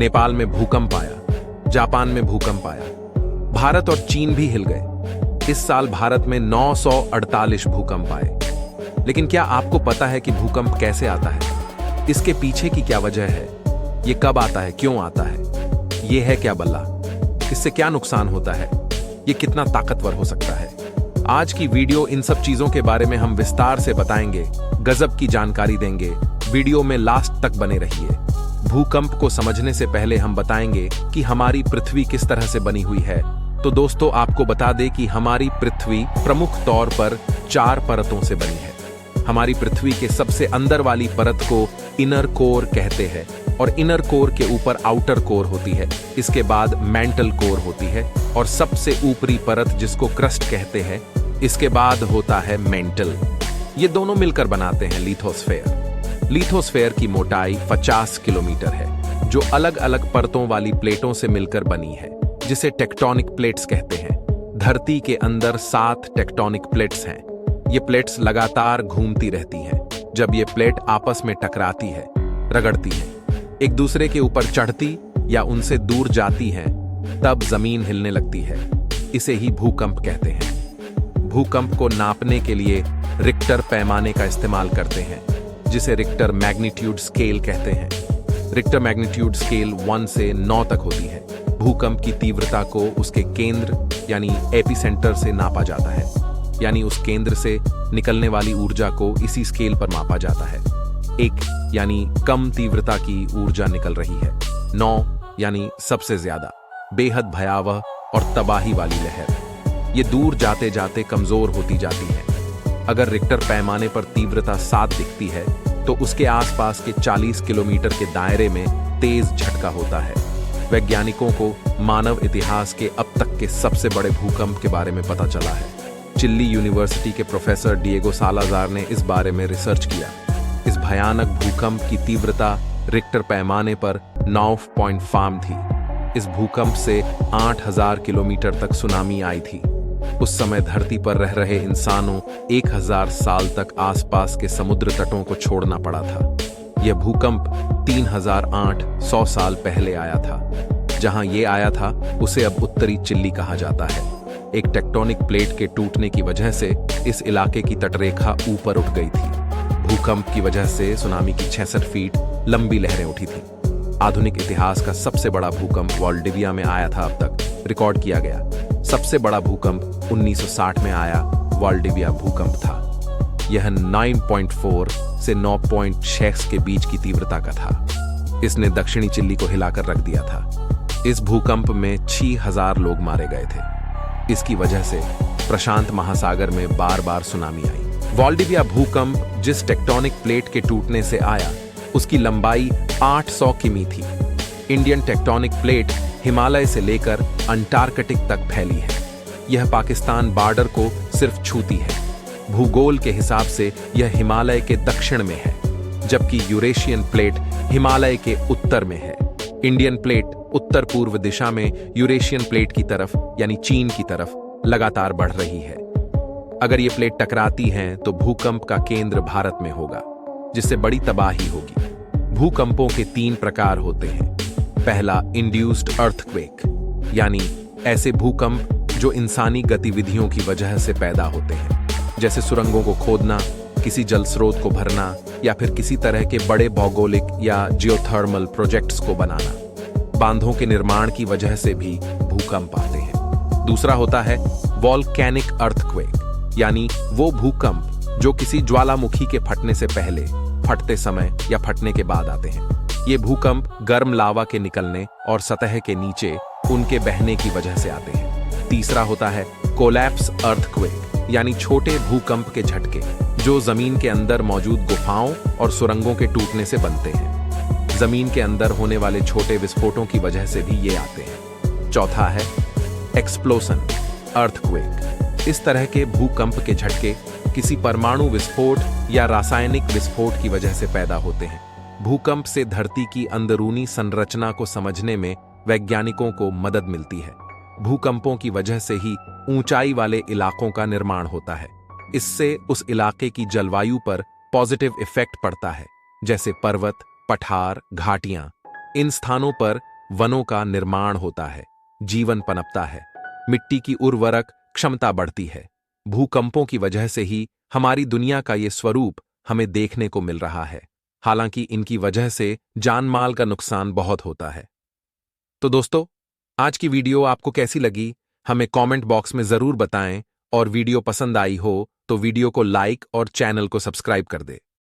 नेपाल में भूकंप आया, जापान में भूकंप आया, भारत और चीन भी हिल गए। इस साल भारत में 948 भूकंप आए। लेकिन क्या आपको पता है कि भूकंप कैसे आता है? इसके पीछे की क्या वजह है? ये कब आता है, क्यों आता है? ये है क्या बल्ला? इससे क्या नुकसान होता है? ये कितना ताकतवर हो सकता है? आज की वीडियो इन सब चीजों के बारे में हम विस्तार से बताएंगे, गजब की जानकारी देंगे। वीडियो में लास्ट तक बने रहिए। भूकंप को समझने से पहले हम बताएंगे कि हमारी पृथ्वी किस तरह से बनी हुई है। तो दोस्तों, आपको बता दें कि हमारी पृथ्वी प्रमुख तौर पर 4 परतों से बनी है। हमारी पृथ्वी के सबसे अंदर वाली परत को इनर कोर कहते हैं और इनर कोर के ऊपर आउटर कोर होती है। इसके बाद मैंटल कोर होती है और सबसे ऊपरी परत जिसको क्रस्ट कहते हैं, इसके बाद होता है मेंटल। ये दोनों मिलकर बनाते हैं लिथोस्फेयर। लिथोस्फेयर की मोटाई 50 किलोमीटर है, जो अलग अलग परतों वाली प्लेटों से मिलकर बनी है, जिसे टेक्टोनिक प्लेट्स कहते हैं। धरती के अंदर 7 टेक्टोनिक प्लेट्स हैं। ये प्लेट्स लगातार घूमती रहती हैं। जब ये प्लेट आपस में टकराती है, रगड़ती है, एक दूसरे के ऊपर चढ़ती या उनसे दूर जाती हैं, तब जमीन हिलने लगती है। इसे ही भूकंप कहते हैं। भूकंप को नापने के लिए रिक्टर पैमाने का इस्तेमाल करते हैं, जिसे रिक्टर मैग्नीट्यूड स्केल कहते हैं। रिक्टर मैग्नीट्यूड स्केल 1 से 9 तक होती है। भूकंप की तीव्रता को उसके केंद्र यानी एपिसेंटर से नापा जाता है, यानी उस केंद्र से निकलने वाली ऊर्जा को इसी स्केल पर मापा जाता है। 1 यानी कम तीव्रता की ऊर्जा निकल रही है। 9 यानी सबसे ज्यादा, बेहद भयावह और तबाही वाली लहर। ये दूर जाते जाते कमजोर होती जाती है। अगर रिक्टर पैमाने पर तीव्रता 7 दिखती है, तो उसके आसपास के 40 किलोमीटर के दायरे में तेज झटका होता है। वैज्ञानिकों को मानव इतिहास के अब तक के सबसे बड़े भूकंप के बारे में पता चला है। चिली यूनिवर्सिटी के प्रोफेसर डिएगो सालाजार ने इस बारे में रिसर्च किया। इस भयानक भूकंप की तीव्रता रिक्टर पैमाने पर 9.5 थी। इस भूकंप से 8000 किलोमीटर तक सुनामी आई थी। उस समय धरती पर रह रहे इंसानों 1000 साल तक आसपास के समुद्र तटों को छोड़ना पड़ा था। यह भूकंप 3008 साल पहले आया था। जहां ये आया था, उसे अब उत्तरी चिली कहा जाता है। एक टेक्टोनिक प्लेट के टूटने की वजह से इस इलाके की तटरेखा ऊपर उठ गई थी। भूकंप की वजह से सुनामी की 66 फीट लंबी लहरें उठी थी। आधुनिक इतिहास का सबसे बड़ा भूकंप वाल्डिविया में आया था, अब तक रिकॉर्ड किया गया। सबसे बड़ा भूकंप 1960 में आया, वाल्डिविया भूकंप था। यह 9.4 से 9.6 के बीच की तीव्रता का था। इसने दक्षिणी चिली को हिलाकर रख दिया था। इस भूकंप में 6000 लोग मारे गए थे। इसकी वजह से प्रशांत महासागर में बार बार सुनामी आई। वाल्डिविया भूकंप जिस टेक्टोनिक प्लेट के टूटने से आया, उसकी लंबाई 800 किमी थी। इंडियन टेक्टोनिक प्लेट हिमालय से लेकर अंटार्कटिक तक फैली है। यह पाकिस्तान बॉर्डर को सिर्फ छूती है। भूगोल के हिसाब से यह हिमालय के दक्षिण में है, जबकि यूरेशियन प्लेट हिमालय के उत्तर में है। इंडियन प्लेट उत्तर पूर्व दिशा में यूरेशियन प्लेट की तरफ यानी चीन की तरफ लगातार बढ़ रही है। अगर ये प्लेट टकराती हैं, तो भूकंप का केंद्र भारत में होगा, जिससे बड़ी तबाही होगी। भूकंपों के 3 प्रकार होते हैं। पहला, इंड्यूस्ड अर्थक्वेक, यानी ऐसे भूकंप जो इंसानी गतिविधियों की वजह से पैदा होते हैं, जैसे सुरंगों को खोदना, किसी जल स्रोत को भरना या फिर किसी तरह के बड़े भौगोलिक या जियोथर्मल प्रोजेक्ट्स को बनाना। बांधों के निर्माण की वजह से भी भूकंप आते हैं। दूसरा होता है वॉल्केनिक अर्थक्वेक, यानी वो भूकंप जो किसी ज्वालामुखी के फटने से पहले, फटते समय या फटने के बाद आते हैं। ये भूकंप गर्म लावा के निकलने और सतह के नीचे उनके बहने की वजह से आते हैं। तीसरा होता है कोलैप्स अर्थक्वेक, यानी छोटे भूकंप के झटके जो जमीन के अंदर मौजूद गुफाओं और सुरंगों के टूटने से बनते हैं। जमीन के अंदर होने वाले छोटे विस्फोटों की वजह से भी ये आते हैं। चौथा है एक्सप्लोसन अर्थक्वेक। इस तरह के भूकंप के झटके किसी परमाणु विस्फोट या रासायनिक विस्फोट की वजह से पैदा होते हैं। भूकंप से धरती की अंदरूनी संरचना को समझने में वैज्ञानिकों को मदद मिलती है। भूकंपों की वजह से ही ऊंचाई वाले इलाकों का निर्माण होता है। इससे उस इलाके की जलवायु पर पॉजिटिव इफेक्ट पड़ता है, जैसे पर्वत, पठार, घाटियां। इन स्थानों पर वनों का निर्माण होता है, जीवन पनपता है, मिट्टी की उर्वरक क्षमता बढ़ती है। भूकंपों की वजह से ही हमारी दुनिया का ये स्वरूप हमें देखने को मिल रहा है। हालांकि इनकी वजह से जान माल का नुकसान बहुत होता है। तो दोस्तों, आज की वीडियो आपको कैसी लगी हमें कमेंट बॉक्स में जरूर बताएं, और वीडियो पसंद आई हो तो वीडियो को लाइक और चैनल को सब्सक्राइब कर दे।